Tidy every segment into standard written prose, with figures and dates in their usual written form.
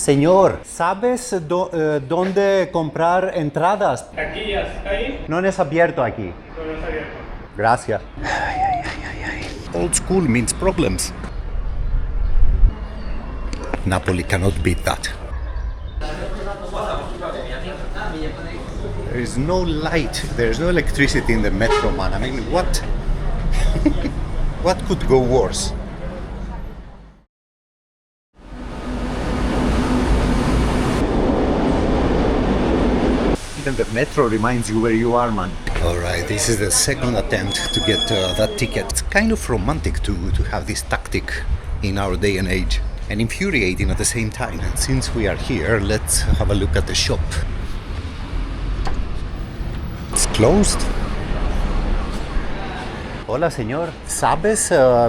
Señor, ¿sabes dónde comprar entradas? Aquí, ahí, No es abierto aquí. no está abierto. Gracias. Old school means problems. Napoli cannot beat that. There is no light, there is no electricity in the metro, man. I mean, what? What could go worse? Even the metro reminds you where you are, man. Alright, this is the second attempt to get that ticket. It's kind of romantic to have this tactic in our day and age, and infuriating at the same time. And since we are here, let's have a look at the shop. It's closed. Hola, señor. ¿Sabes a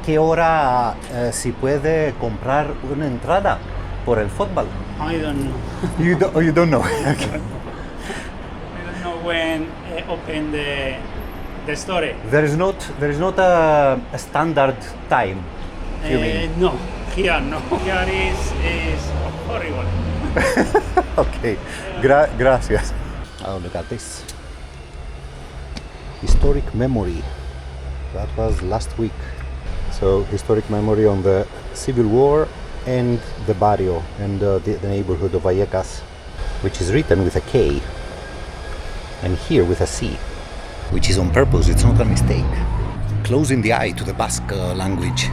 qué hora se puede comprar una entrada por el fútbol? I don't know. You don't know? Okay. I don't know when open the store. There is not a standard time. You mean? No, here no. Here is horrible. Okay. Gracias. Oh, look at this. Historic memory. That was last week. So, historic memory on the Civil War and the barrio and the neighborhood of Vallecas, which is written with a K and here with a C. Which is on purpose, it's not a mistake. Closing the eye to the Basque language.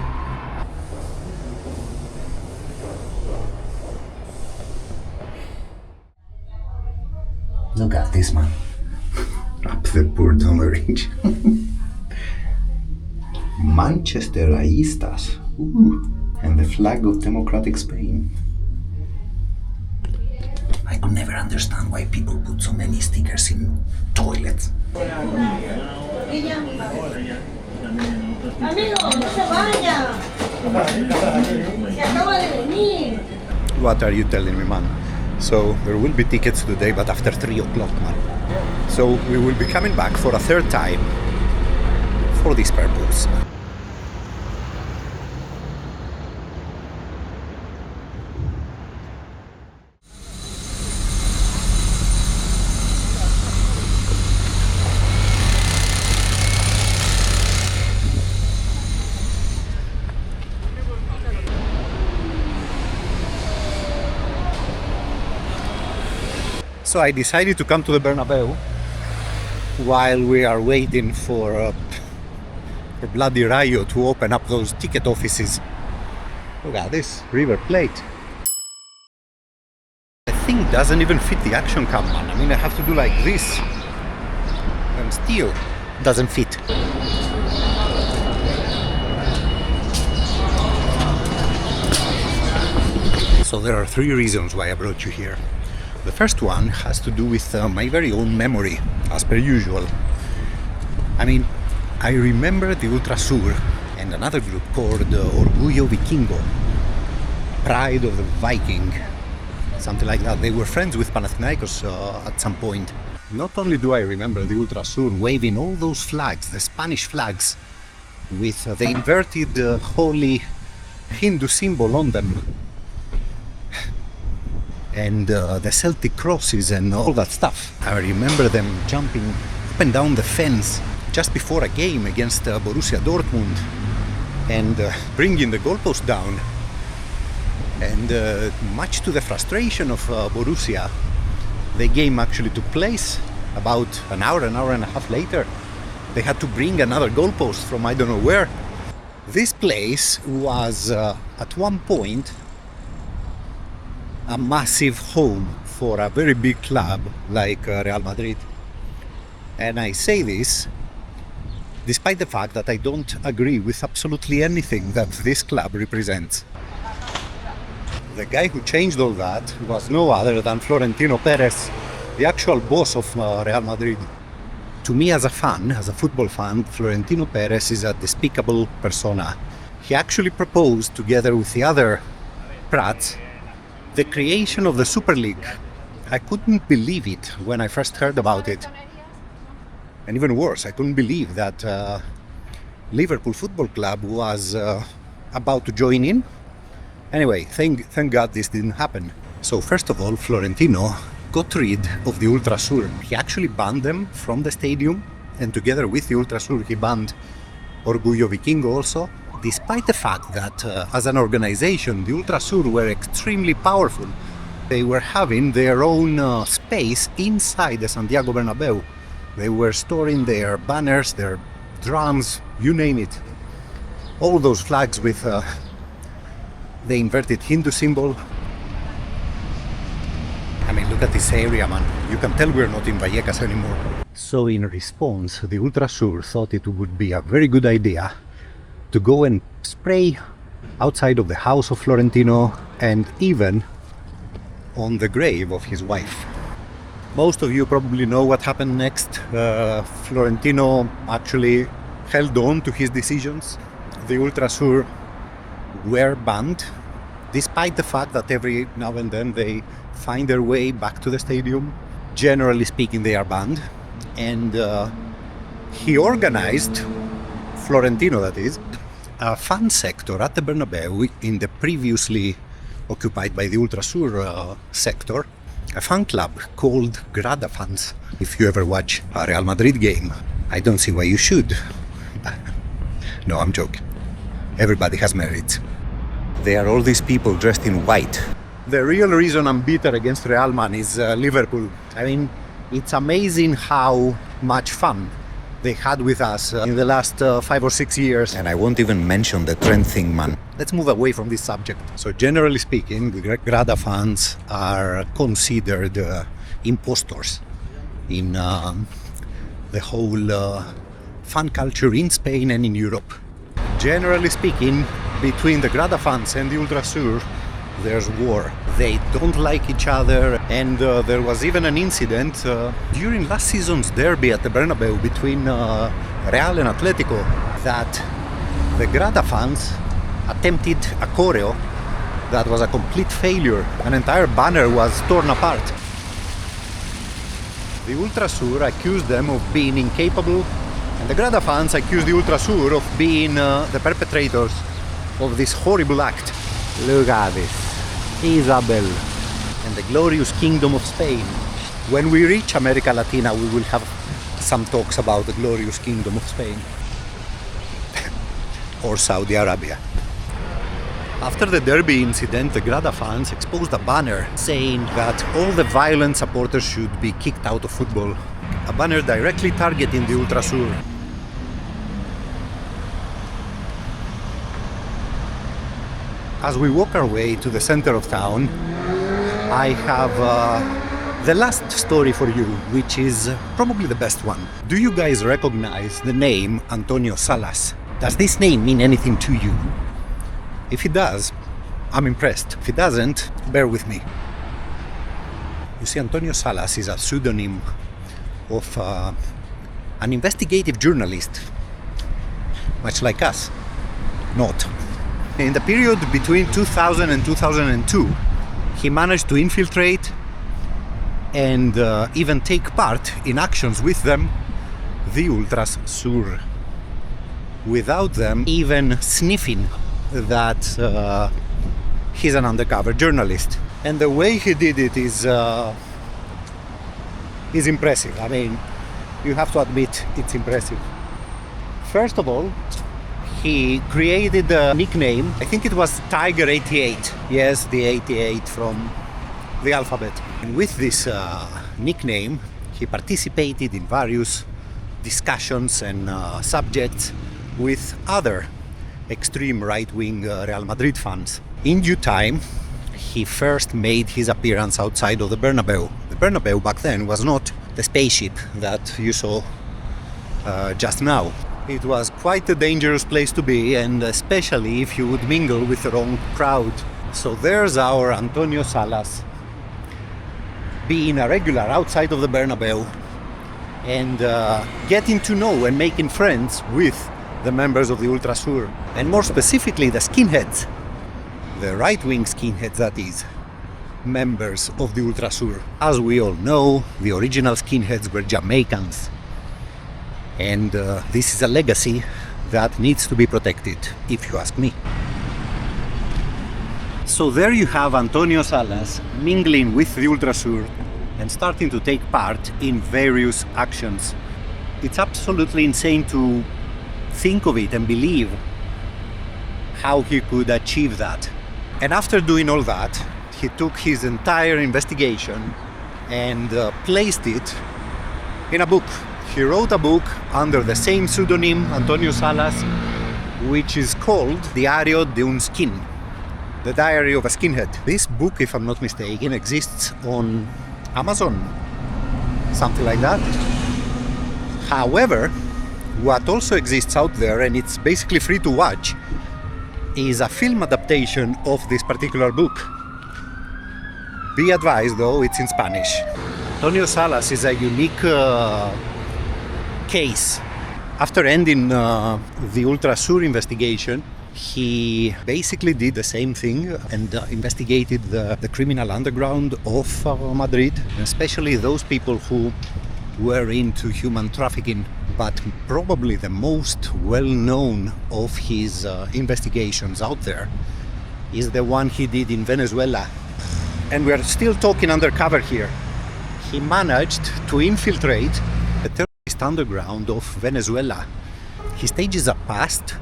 Look at this, man. Up the Bourdon Range. Manchesteristas. And the flag of democratic Spain. I could never understand why people put so many stickers in toilets. What are you telling me, man? So there will be tickets today, but after 3 o'clock, man. So we will be coming back for a third time for this purpose. So I decided to come to the Bernabeu while we are waiting for bloody Rayo to open up those ticket offices. Look at this River Plate. The thing doesn't even fit the action cam, man. I mean, I have to do like this, and still doesn't fit. So there are 3 reasons why I brought you here. The first one has to do with my very own memory, as per usual. I mean, I remember the Ultras Sur and another group called Orgullo Vikingo, Pride of the Viking, something like that. They were friends with Panathinaikos at some point. Not only do I remember the Ultras Sur waving all those flags, the Spanish flags, with the inverted holy Hindu symbol on them, and the Celtic crosses and all that stuff. I remember them jumping up and down the fence just before a game against Borussia Dortmund and bringing the goalpost down. And much to the frustration of Borussia, the game actually took place about an hour and a half later. They had to bring another goalpost from I don't know where. This place was at one point a massive home for a very big club like Real Madrid. And I say this despite the fact that I don't agree with absolutely anything that this club represents. The guy who changed all that was no other than Florentino Pérez, the actual boss of Real Madrid. To me, as a fan, as a football fan, Florentino Pérez is a despicable persona. He actually proposed, together with the other prats, the creation of the Super League. I couldn't believe it when I first heard about it. And even worse, I couldn't believe that Liverpool Football Club was about to join in. Anyway, thank God this didn't happen. So first of all, Florentino got rid of the Ultras Sur. He actually banned them from the stadium, and together with the Ultras Sur he banned Orgullo Vikingo also, despite the fact that as an organization the Ultras Sur were extremely powerful. They were having their own space inside the Santiago Bernabéu. They were storing their banners, their drums, you name it. All those flags with the inverted Hindu symbol. I mean, look at this area, man. You can tell we're not in Vallecas anymore. So in response, the Ultras Sur thought it would be a very good idea to go and spray outside of the house of Florentino and even on the grave of his wife. Most of you probably know what happened next. Florentino actually held on to his decisions. The Ultras Sur were banned, despite the fact that every now and then they find their way back to the stadium. Generally speaking, they are banned. And he organized, Florentino that is, a fan sector at the Bernabeu in the previously occupied by the Ultras Sur sector, a fan club called Grada Fans. If you ever watch a Real Madrid game, I don't see why you should. No, I'm joking. Everybody has merits. They are all these people dressed in white. The real reason I'm bitter against Real Man is Liverpool. I mean, it's amazing how much fun they had with us in the last 5 or 6 years. And I won't even mention the trend thing, man. Let's move away from this subject. So generally speaking, the Grada fans are considered impostors in the whole fan culture in Spain and in Europe. Generally speaking, between the Grada fans and the Ultras Sur, there's war. They don't like each other, and there was even an incident during last season's derby at the Bernabeu between Real and Atletico that the Grada fans attempted a choreo that was a complete failure. An entire banner was torn apart. The Ultras Sur accused them of being incapable, and the Grada fans accused the Ultras Sur of being the perpetrators of this horrible act. Look at this. Isabel and the glorious kingdom of Spain. When we reach America Latina, we will have some talks about the glorious kingdom of Spain. Or Saudi Arabia. After the derby incident, the Grada fans exposed a banner saying that all the violent supporters should be kicked out of football. A banner directly targeting the Ultras Sur. As we walk our way to the center of town, I have the last story for you, which is probably the best one. Do you guys recognize the name Antonio Salas? Does this name mean anything to you? If it does, I'm impressed. If it doesn't, bear with me. You see, Antonio Salas is a pseudonym of an investigative journalist, much like us. Not. In the period between 2000 and 2002, he managed to infiltrate and even take part in actions with them, the Ultras Sur, without them even sniffing that he's an undercover journalist. And the way he did it is impressive. I mean, you have to admit it's impressive. First of all, he created a nickname. I think it was Tiger 88. Yes, the 88 from the alphabet. And with this nickname, he participated in various discussions and subjects with other extreme right-wing Real Madrid fans. In due time, he first made his appearance outside of the Bernabeu. The Bernabeu back then was not the spaceship that you saw just now. It was quite a dangerous place to be, and especially if you would mingle with the wrong crowd. So there's our Antonio Salas, being a regular outside of the Bernabeu and getting to know and making friends with the members of the Ultras Sur, and more specifically the skinheads, the right-wing skinheads, that is, members of the Ultras Sur. As we all know, the original skinheads were Jamaicans. And this is a legacy that needs to be protected, if you ask me. So there you have Antonio Salas mingling with the Ultras Sur and starting to take part in various actions. It's absolutely insane to think of it and believe how he could achieve that. And after doing all that, he took his entire investigation and placed it in a book. He wrote a book under the same pseudonym, Antonio Salas, which is called Diario de un Skin, the Diary of a Skinhead. This book, if I'm not mistaken, exists on Amazon, something like that. However, what also exists out there, and it's basically free to watch, is a film adaptation of this particular book. Be advised though, it's in Spanish. Antonio Salas is a unique case. After ending the Ultras Sur investigation, he basically did the same thing and investigated the criminal underground of Madrid, especially those people who were into human trafficking. But probably the most well-known of his investigations out there is the one he did in Venezuela. And we are still talking undercover here. He managed to infiltrate the terrorist underground of Venezuela. He stages a past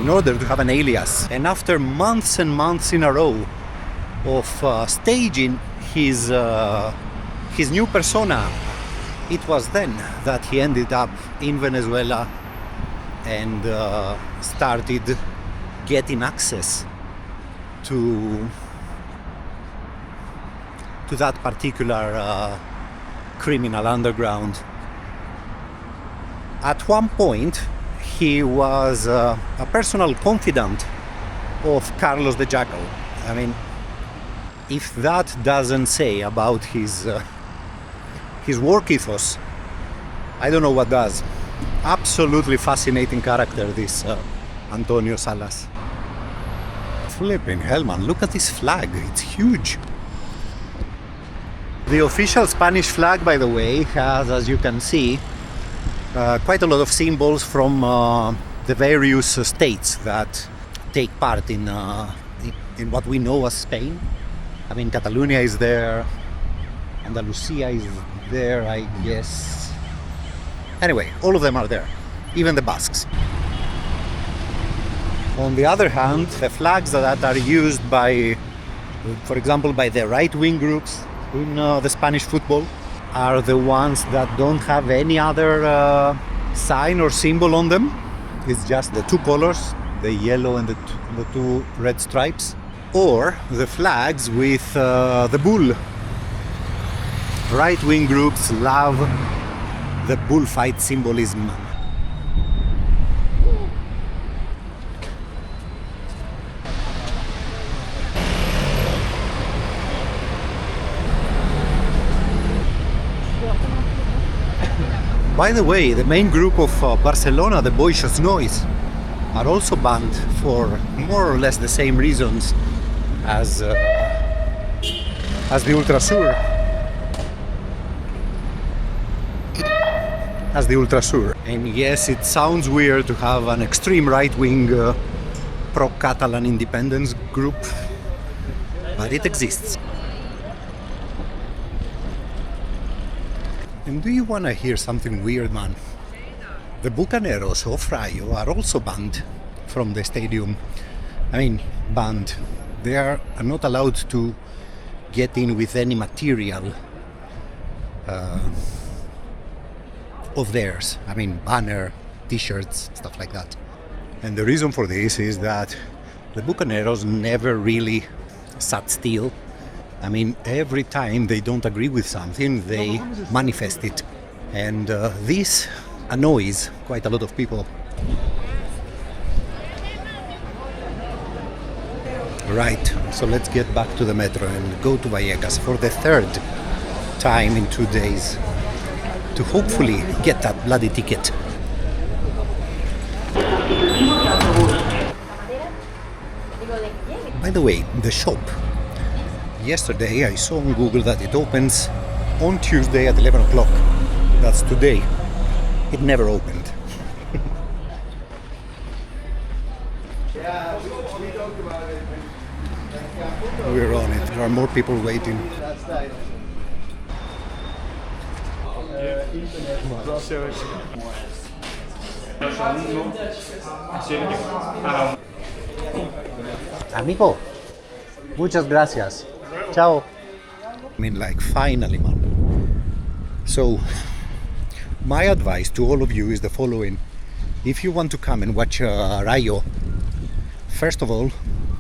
in order to have an alias. And after months and months in a row of staging his new persona, it was then that he ended up in Venezuela and started getting access to that particular criminal underground. At one point, he was a personal confidant of Carlos the Jackal. I mean, if that doesn't say about his work ethos, I don't know what does. Absolutely fascinating character, this Antonio Salas. Flipping hell, man, look at this flag, it's huge. The official Spanish flag, by the way, has, as you can see, quite a lot of symbols from the various states that take part in what we know as Spain. I mean, Catalonia is there, Andalusia is there, I guess. Anyway, all of them are there, even the Basques. On the other hand, the flags that are used by, for example, by the right-wing groups in the Spanish football are the ones that don't have any other sign or symbol on them. It's just the two colors, the yellow and the two red stripes. Or the flags with the bull. Right-wing groups love the bullfight symbolism. By the way, the main group of Barcelona, the Boixos Nois, are also banned for more or less the same reasons as the Ultras Sur. And yes, it sounds weird to have an extreme right-wing pro-Catalan independence group, but it exists. And do you want to hear something weird, man? The Bucaneros of Rayo are also banned from the stadium. I mean, banned. They are not allowed to get in with any material of theirs. I mean, banner, t-shirts, stuff like that. And the reason for this is that the Bucaneros never really sat still. I mean, every time they don't agree with something, they manifest it. And this annoys quite a lot of people. Right, so let's get back to the metro and go to Vallecas for the third time in 2 days to hopefully get that bloody ticket. By the way, the shop. Yesterday I saw on Google that it opens on Tuesday at 11 o'clock. That's today. It never opened. We're on it. There are more people waiting. Amigo, muchas gracias. Ciao. I mean, like, finally, man. So, my advice to all of you is the following. If you want to come and watch Rayo, first of all,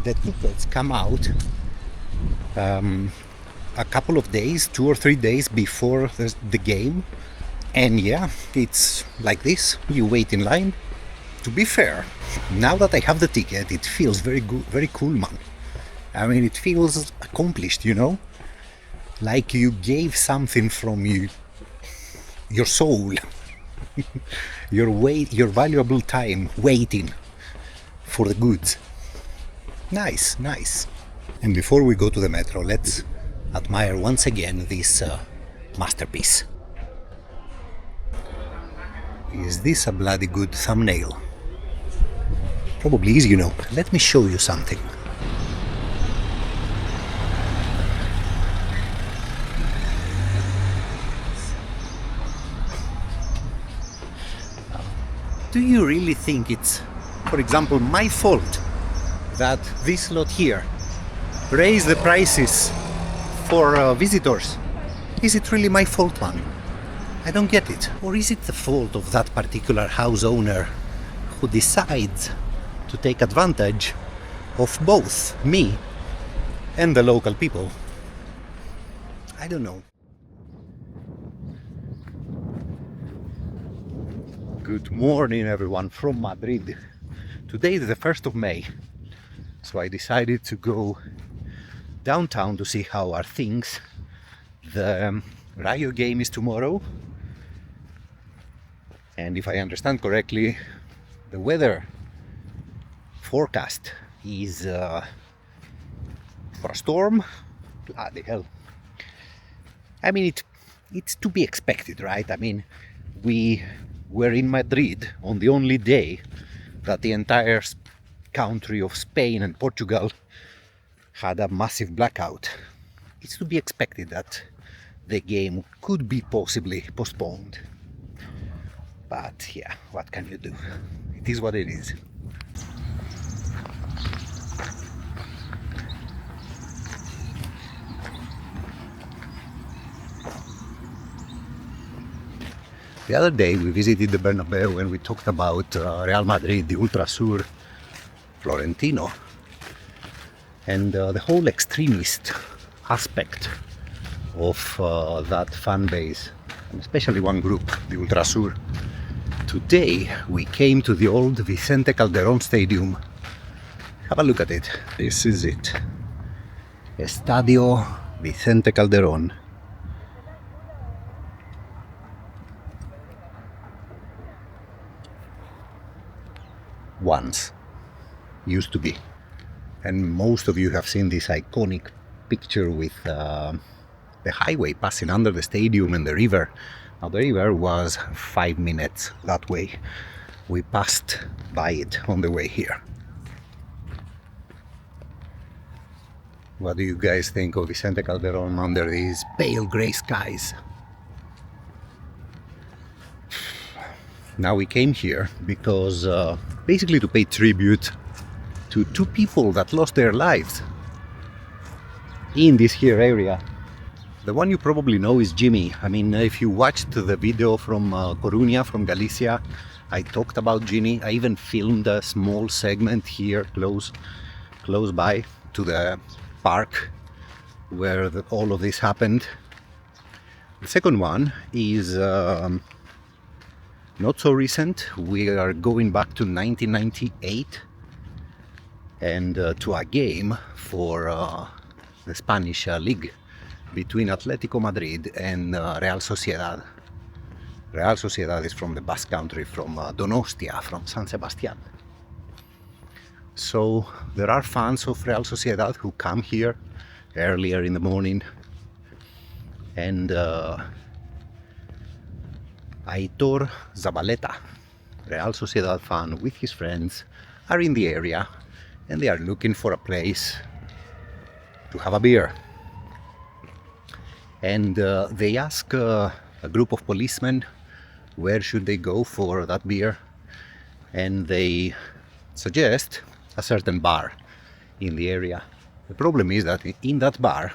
the tickets come out a couple of days, 2 or 3 days before the game. And yeah, it's like this. You wait in line. To be fair, now that I have the ticket, it feels very good, very cool, man. I mean, it feels accomplished, you know? Like you gave something from you, your soul, your valuable time waiting for the goods. Nice, nice. And before we go to the metro, let's admire once again this masterpiece. Is this a bloody good thumbnail? Probably is, you know. Let me show you something. Do you really think it's, for example, my fault that this lot here raised the prices for visitors? Is it really my fault, man? I don't get it. Or is it the fault of that particular house owner who decides to take advantage of both me and the local people? I don't know. Good morning, everyone, from Madrid. Today is the 1st of May, so I decided to go downtown to see how are things. The Rayo game is tomorrow, and if I understand correctly, the weather forecast is for a storm. Bloody hell. I mean, it's to be expected, right? I mean, we were in Madrid on the only day that the entire country of Spain and Portugal had a massive blackout. It's to be expected that the game could be possibly postponed. But yeah, what can you do? It is what it is. The other day we visited the Bernabeu and we talked about Real Madrid, the Ultras Sur, Florentino, and the whole extremist aspect of that fan base, and especially one group, the Ultras Sur. Today we came to the old Vicente Calderon Stadium. Have a look at it. This is it. Estadio Vicente Calderon. Once used to be, and most of you have seen this iconic picture with the highway passing under the stadium and the river. Now the river was 5 minutes that way. We passed by it on the way here. What do you guys think of Vicente Calderon under these pale grey skies? Now we came here because basically to pay tribute to 2 people that lost their lives in this here area. The one you probably know is Jimmy. I mean, if you watched the video from Coruña, from Galicia, I talked about Jimmy. I even filmed a small segment here close by to the park where all of this happened. The second one is not so recent. We are going back to 1998 and to a game for the Spanish league between Atletico Madrid and Real Sociedad. Real Sociedad is from the Basque Country, from Donostia, from San Sebastian. So there are fans of Real Sociedad who come here earlier in the morning, and Aitor Zabaleta, Real Sociedad fan, with his friends are in the area and they are looking for a place to have a beer. And they ask a group of policemen where should they go for that beer, and they suggest a certain bar in the area. The problem is that in that bar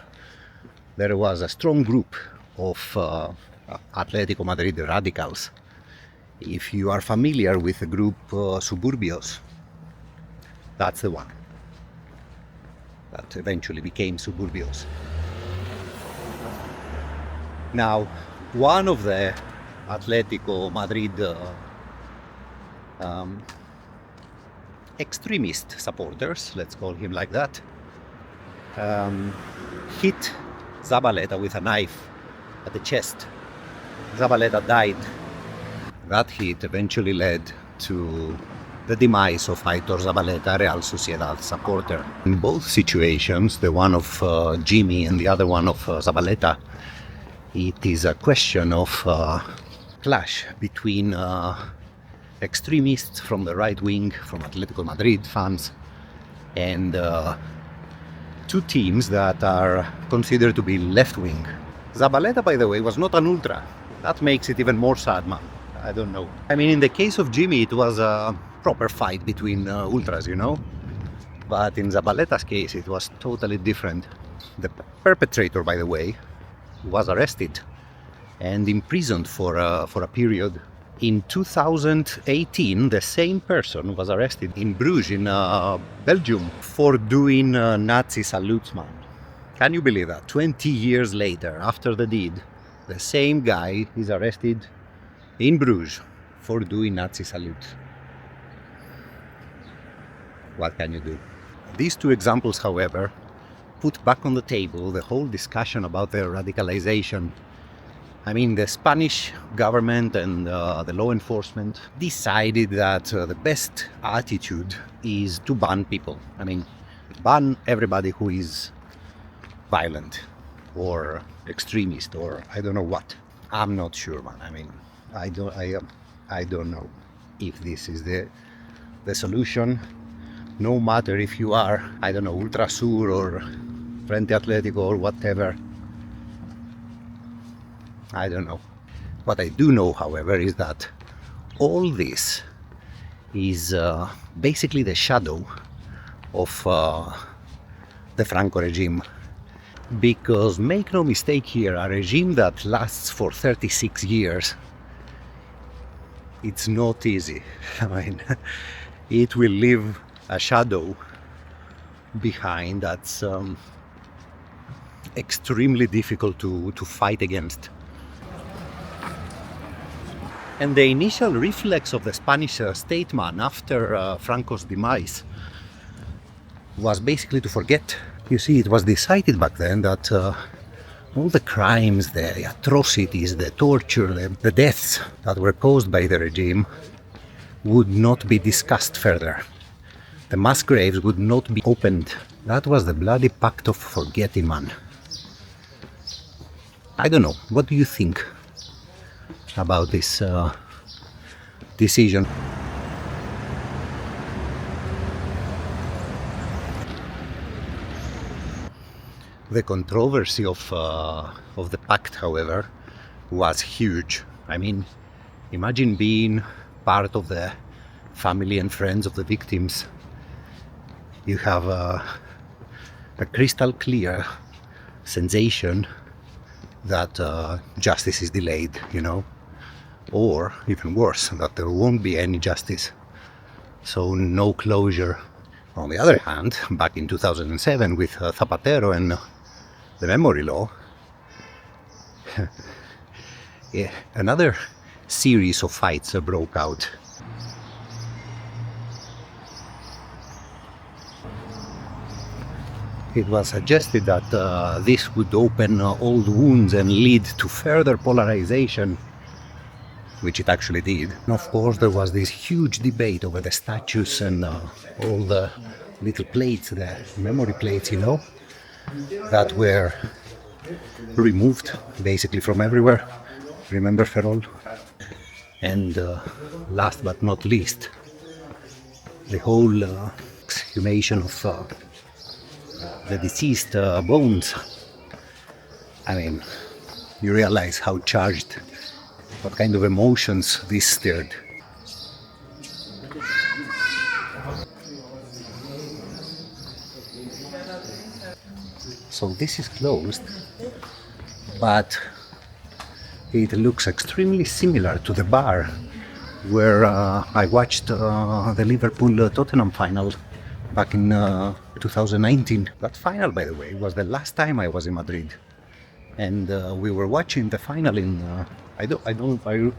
there was a strong group of Atletico Madrid radicals. If you are familiar with the group Suburbios, that's the one that eventually became Suburbios. Now, one of the Atletico Madrid extremist supporters, let's call him like that, hit Zabaleta with a knife at the chest. Zabaleta died. That hit eventually led to the demise of Aitor Zabaleta, Real Sociedad supporter. In both situations, the one of Jimmy and the other one of Zabaleta, it is a question of clash between extremists from the right wing, from Atletico Madrid fans, and two teams that are considered to be left wing. Zabaleta, by the way, was not an ultra. That makes it even more sad, man. I don't know. I mean, in the case of Jimmy, it was a proper fight between ultras, you know? But in Zabaleta's case, it was totally different. The perpetrator, by the way, was arrested and imprisoned for a period. In 2018, the same person was arrested in Bruges, in Belgium, for doing Nazi salutes, man. Can you believe that? 20 years later, after the deed, the same guy is arrested in Bruges for doing Nazi salutes. What can you do? These two examples, however, put back on the table the whole discussion about their radicalization. I mean, the Spanish government and the law enforcement decided that the best attitude is to ban people. I mean, ban everybody who is violent or extremist or I don't know what. I'm not sure, man. I mean, I don't know if this is the solution. No matter if you are, I don't know, Ultras Sur or Frente Atletico or whatever. I don't know. What I do know, however, is that all this is basically the shadow of the Franco regime. Because make no mistake here, a regime that lasts for 36 years, it's not easy. I mean, it will leave a shadow behind that's extremely difficult to fight against. And the initial reflex of the Spanish statesman after Franco's demise was basically to forget. You see, it was decided back then that all the crimes, the atrocities, the torture, the deaths that were caused by the regime would not be discussed further. The mass graves would not be opened. That was the bloody pact of forgetting, man. I don't know. What do you think about this decision? The controversy of the pact, however, was huge. I mean, imagine being part of the family and friends of the victims. You have a crystal clear sensation that justice is delayed, you know, or even worse, that there won't be any justice, so no closure. On the other hand, back in 2007 with Zapatero and the memory law, yeah, another series of fights broke out. It was suggested that this would open old wounds and lead to further polarization, which it actually did. And of course, there was this huge debate over the statues and all the little plates, the memory plates, you know, that were removed basically from everywhere. Remember Ferrol? And last but not least, the whole exhumation of the deceased bones. I mean, you realize how charged, what kind of emotions this stirred. So this is closed, but it looks extremely similar to the bar where I watched the Liverpool-Tottenham final back in 2019. That final, by the way, was the last time I was in Madrid, and we were watching the final in I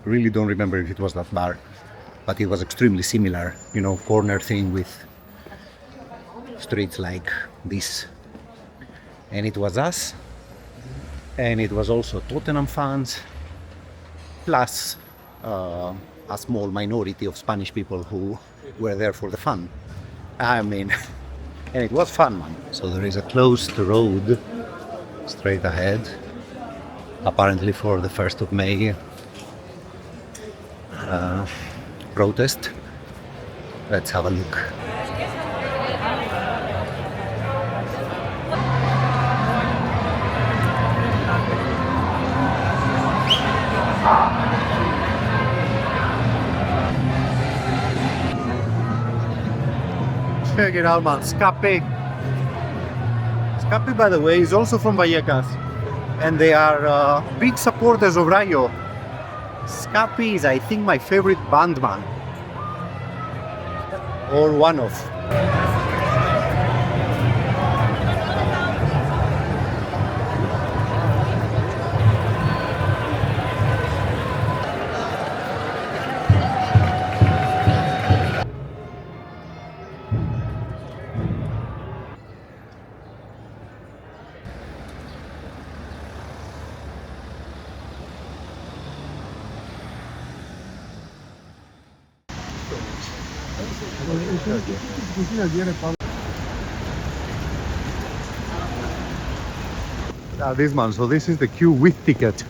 really don't remember if it was that bar, but it was extremely similar, you know, corner thing with streets like this. And it was us, and it was also Tottenham fans, plus a small minority of Spanish people who were there for the fun. I mean, and it was fun, man. So there is a closed road straight ahead, apparently for the 1st of May protest. Let's have a look. Check it out, man. Scape, by the way, is also from Vallecas, and they are big supporters of Rayo. Scape is, I think, my favorite band, man, or one of. This man, so this is the queue with ticket.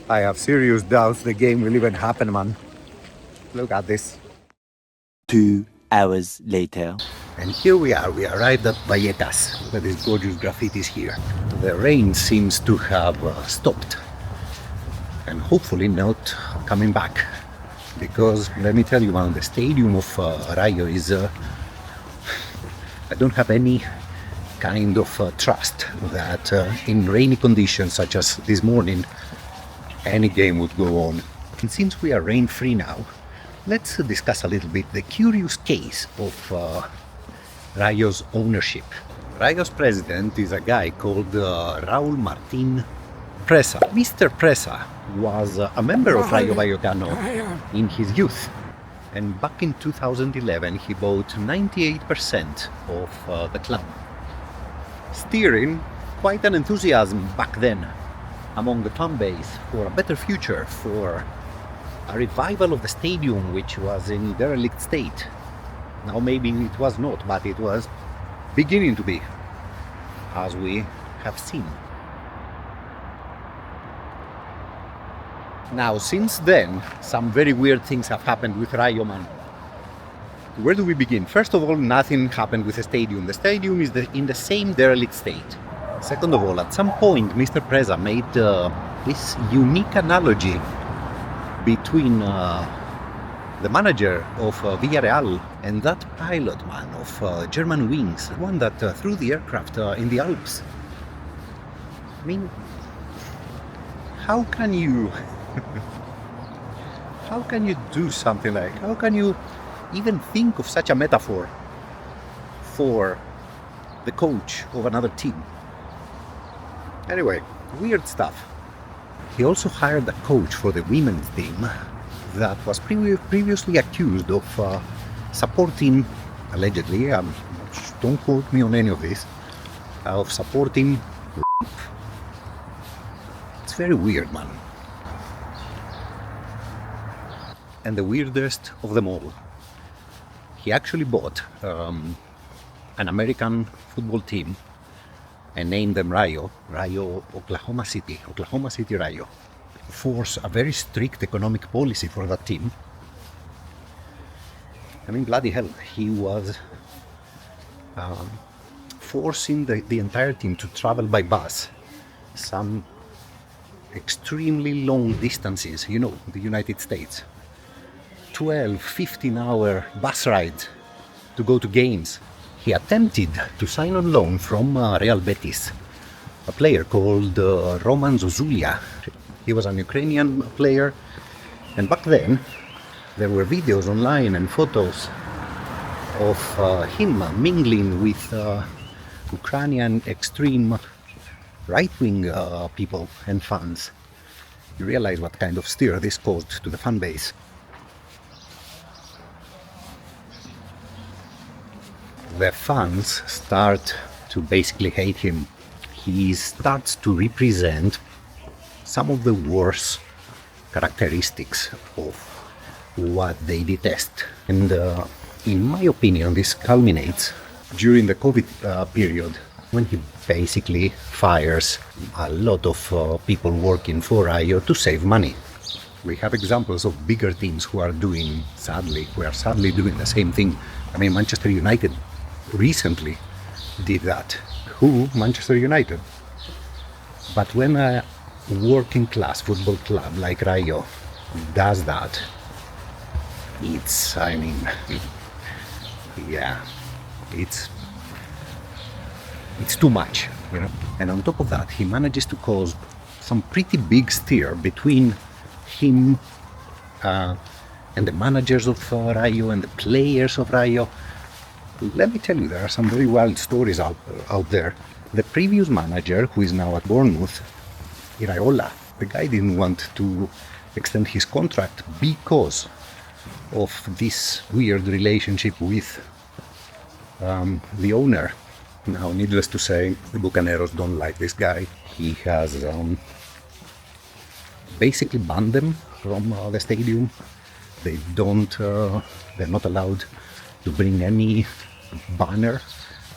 I have serious doubts the game will even happen, man. Look at this. 2 hours later. And here we are, we arrived at Vallecas. Look at these gorgeous graffitis here. The rain seems to have stopped, and hopefully not coming back. Because, let me tell you, man, the stadium of Rayo is... I don't have any kind of trust that in rainy conditions such as this morning, any game would go on. And since we are rain-free now, let's discuss a little bit the curious case of Rayo's ownership. Rayo's president is a guy called Raúl Martín Presa. Mr. Presa was a member of Rayo Vallecano in his youth, and back in 2011 he bought 98% of the club, stirring quite an enthusiasm back then among the fan base for a better future, for a revival of the stadium, which was in derelict state. Now maybe it was not, but it was beginning to be, as we have seen. Now, since then, some very weird things have happened with Rayo, man. Where do we begin? First of all, nothing happened with the stadium. The stadium is in the same derelict state. Second of all, at some point, Mr. Presa made this unique analogy between the manager of Villarreal and that pilot, man, of German wings, the one that threw the aircraft in the Alps. I mean, how can you how can you do something like, how can you even think of such a metaphor for the coach of another team? Anyway, weird stuff. He also hired a coach for the women's team that was previously accused of supporting, allegedly, don't quote me on any of this, of supporting rape. It's very weird, man. And the weirdest of them all, he actually bought an American football team and named them Rayo Oklahoma City Rayo. force a very strict economic policy for that team. I mean, bloody hell, he was forcing the entire team to travel by bus some extremely long distances, you know, the United States. 12, 15-hour bus ride to go to games. He attempted to sign on loan from Real Betis a player called Roman Zozulia. He was an Ukrainian player, and back then there were videos online and photos of him mingling with Ukrainian extreme right-wing people and fans. You realize what kind of stir this caused to the fan base. The fans start to basically hate him. He starts to represent some of the worst characteristics of what they detest. And in my opinion, this culminates during the COVID period, when he basically fires a lot of people working for Rayo to save money. We have examples of bigger teams who are sadly doing the same thing. I mean, Manchester United recently did that. Who? Manchester United. But when a working class football club like Rayo does that, it's too much, you know. And on top of that, he manages to cause some pretty big stir between him and the managers of Rayo and the players of Rayo. Let me tell you, there are some very wild stories out there. The previous manager, who is now at Bournemouth, Iraola, the guy didn't want to extend his contract because of this weird relationship with the owner. Now, needless to say, the Bucaneros don't like this guy. He has basically banned them from the stadium. They're not allowed to bring any banner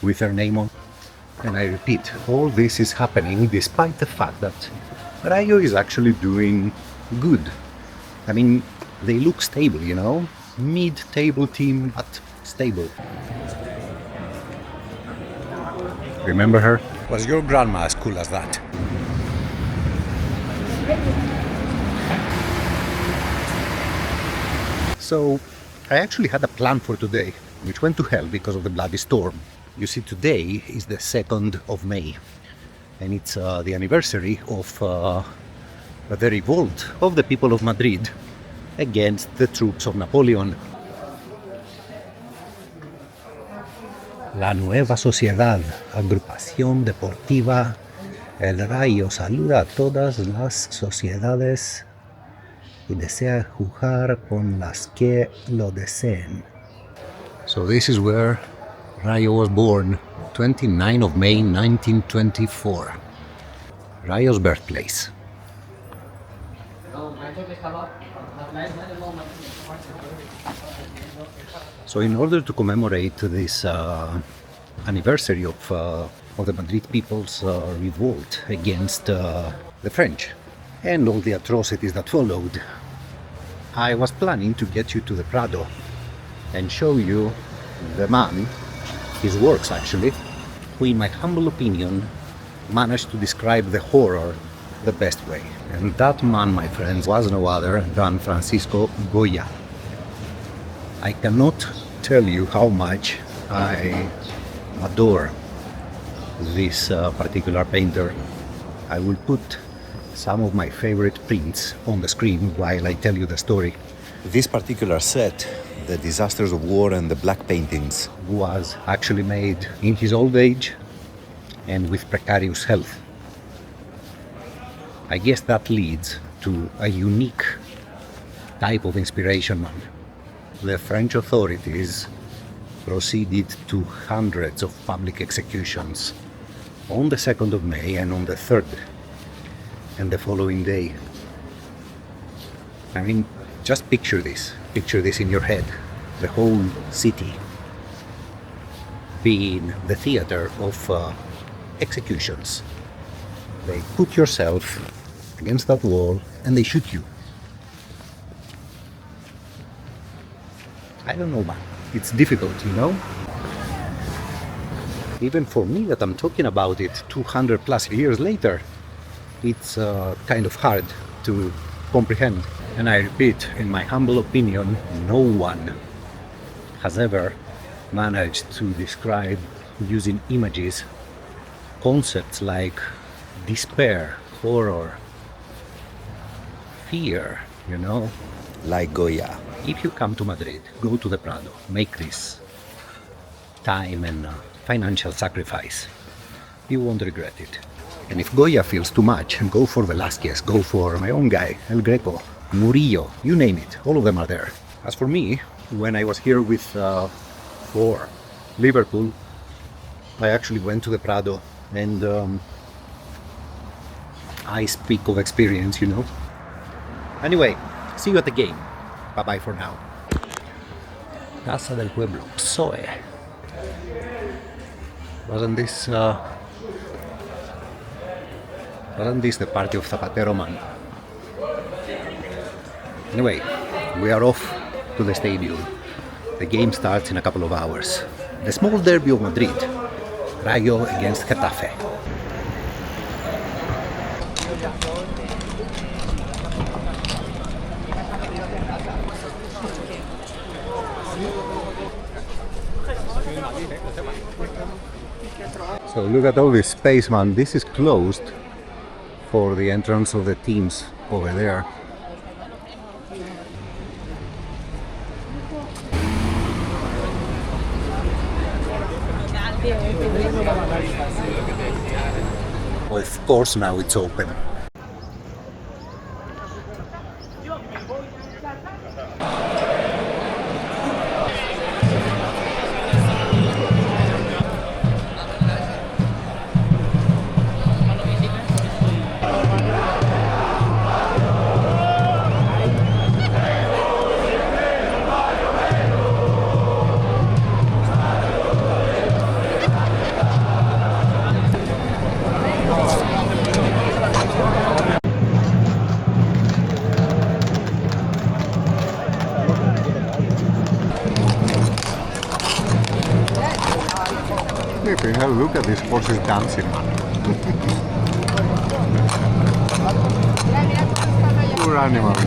with their name on. And I repeat, all this is happening despite the fact that Rayo is actually doing good. I mean, they look stable, you know, mid-table team, but stable. Remember her? Was your grandma as cool as that? So, I actually had a plan for today, which went to hell because of the bloody storm. You see, today is the 2nd of May, and it's the anniversary of the revolt of the people of Madrid against the troops of Napoleon. La nueva sociedad, agrupación deportiva, el Rayo saluda a todas las sociedades y desea jugar con las que lo deseen. So this is where Rayo was born, 29 of May 1924. Rayo's birthplace. So in order to commemorate this anniversary of the Madrid people's revolt against the French and all the atrocities that followed, I was planning to get you to the Prado and show you the man, his works actually, who in my humble opinion managed to describe the horror the best way. And that man, my friends, was no other than Francisco Goya. I cannot tell you how much I adore this particular painter. I will put some of my favorite prints on the screen while I tell you the story. This particular set, The Disasters of War and the Black Paintings, was actually made in his old age and with precarious health. I guess that leads to a unique type of inspiration. The French authorities proceeded to hundreds of public executions on the 2nd of May and on the 3rd and the following day. I mean, just picture this in your head, the whole city being the theater of executions. They put yourself against that wall and they shoot you. I don't know, man. It's difficult, you know? Even for me that I'm talking about it 200 plus years later, it's kind of hard to comprehend. And I repeat, in my humble opinion, no one has ever managed to describe using images concepts like despair, horror, fear, you know, like Goya. If you come to Madrid, go to the Prado, make this time and financial sacrifice, you won't regret it. And if Goya feels too much, go for Velázquez, go for my own guy, El Greco, Murillo, you name it, all of them are there. As for me, when I was here with for Liverpool, I actually went to the Prado, and I speak of experience, you know. Anyway, see you at the game. Bye bye for now. Casa del Pueblo, PSOE. Wasn't this the party of Zapatero, man? Anyway, we are off to the stadium. The game starts in a couple of hours. The small derby of Madrid, Rayo against Getafe. So look at all this space, man. This is closed for the entrance of the teams over there. Of course now it's open. Look at these horses dancing, man. Poor animals.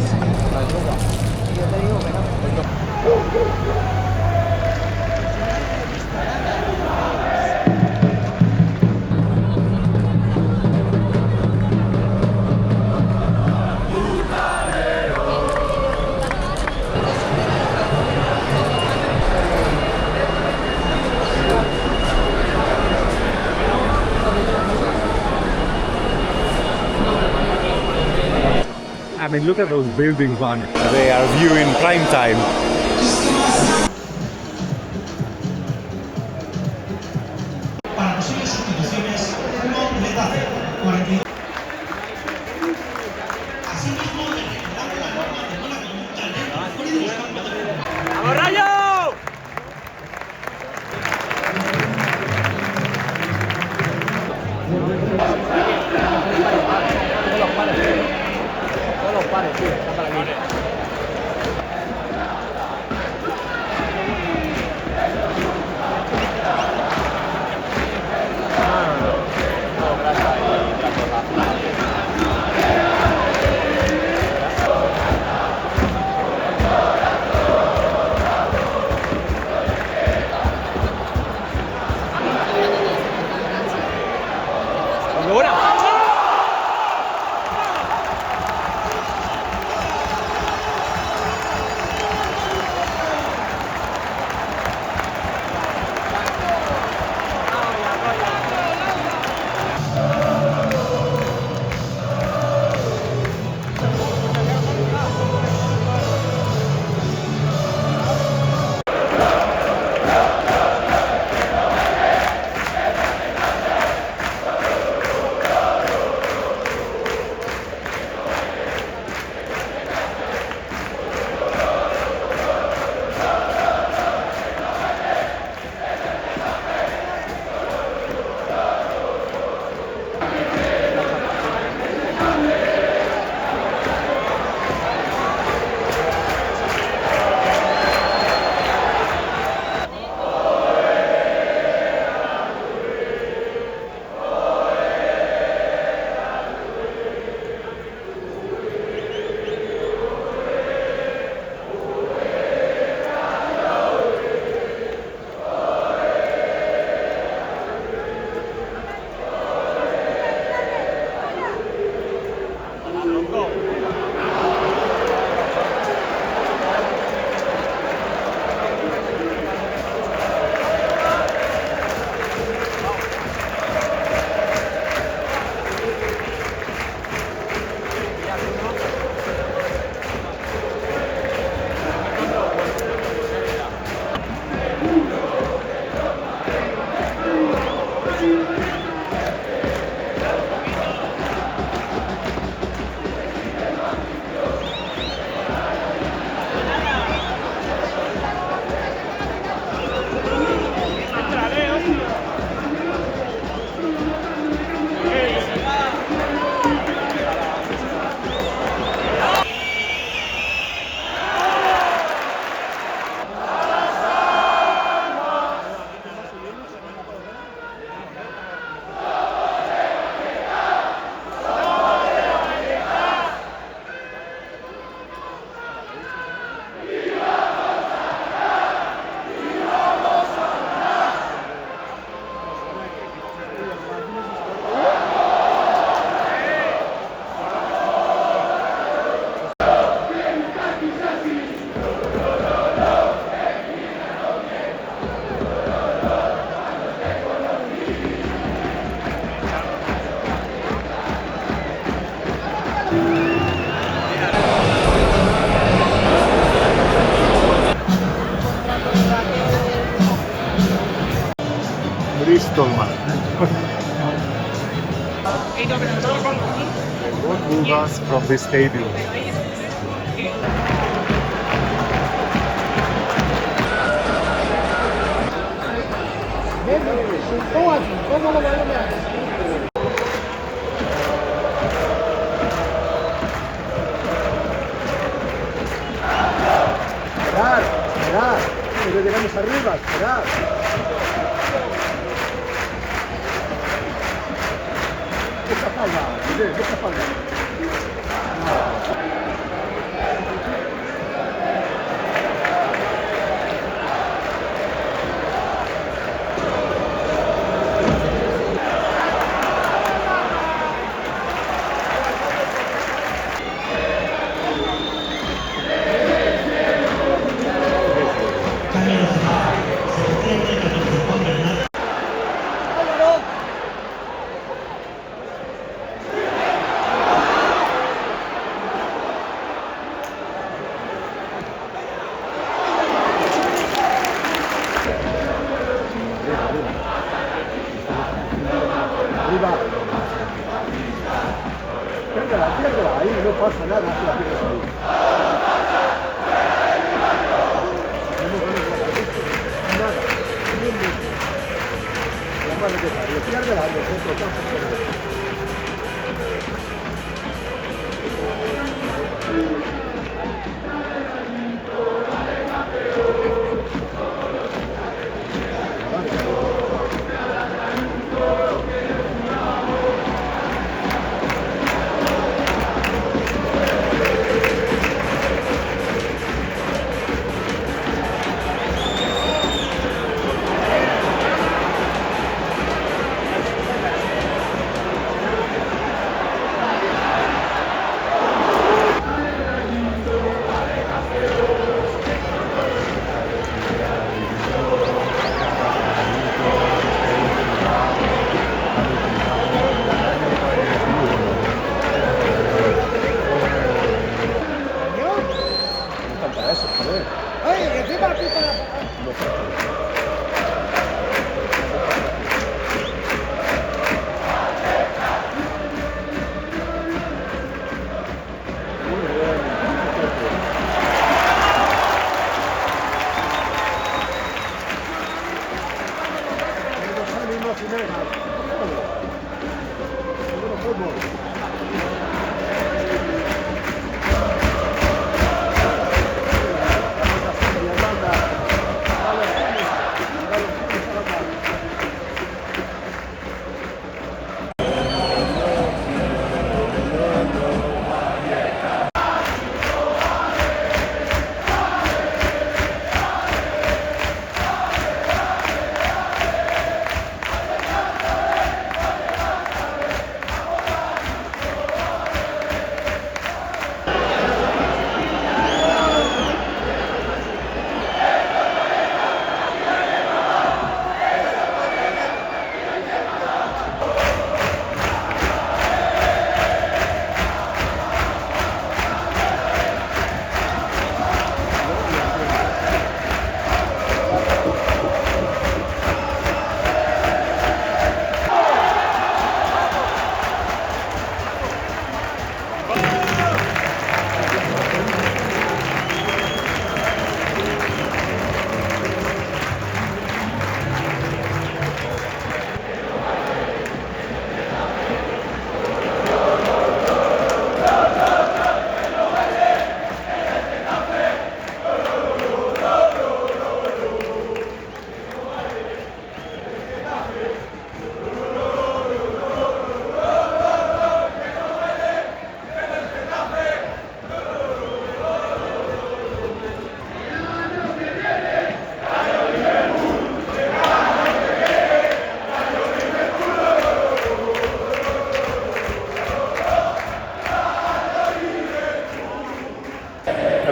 I mean, look at those buildings, man. They are viewing prime time. ¡Vamos, Rayo! todo mal. Won't move us from this stadium. Esperad, que llegamos arriba, esperad. Esta falda, esta falda. Piérdela, ahí no pasa nada, si la pierdes ahí. Nada, ni un minuto. La madre que parió, piérdela, nosotros vamos a perder.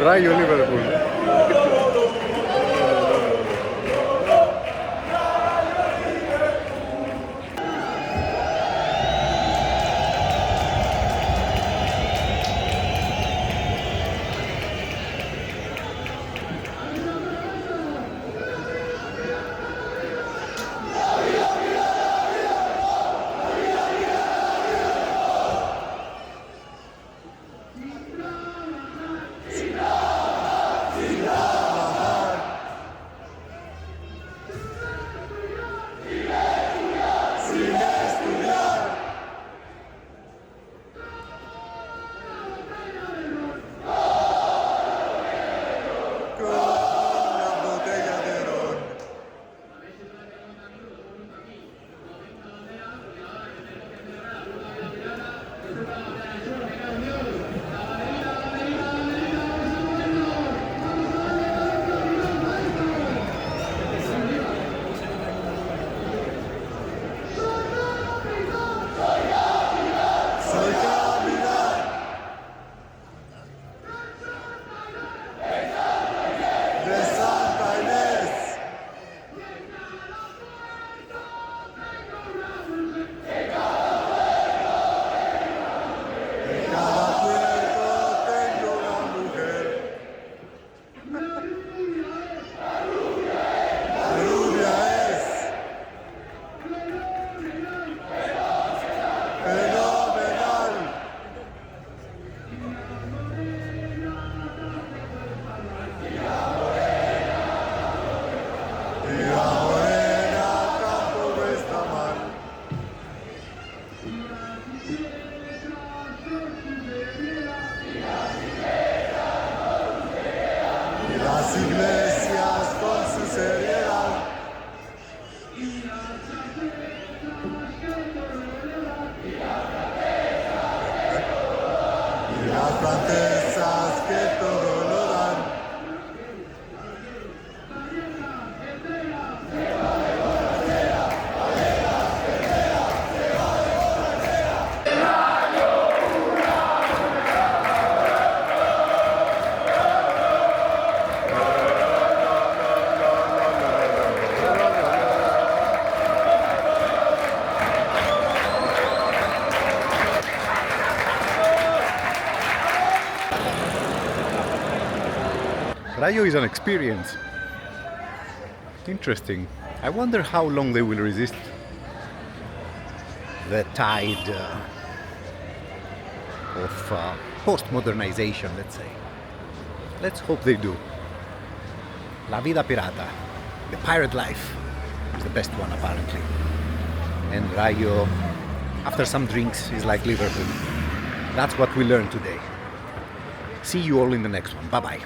Rayo Liverpool. las iglesias con su seriedad. Y las francesas que todo lo dan. Rayo is an experience. Interesting. I wonder how long they will resist the tide of post-modernization, let's say. Let's hope they do. La vida pirata, the pirate life, is the best one apparently. And Rayo, after some drinks, is like Liverpool. That's what we learned today. See you all in the next one. Bye-bye.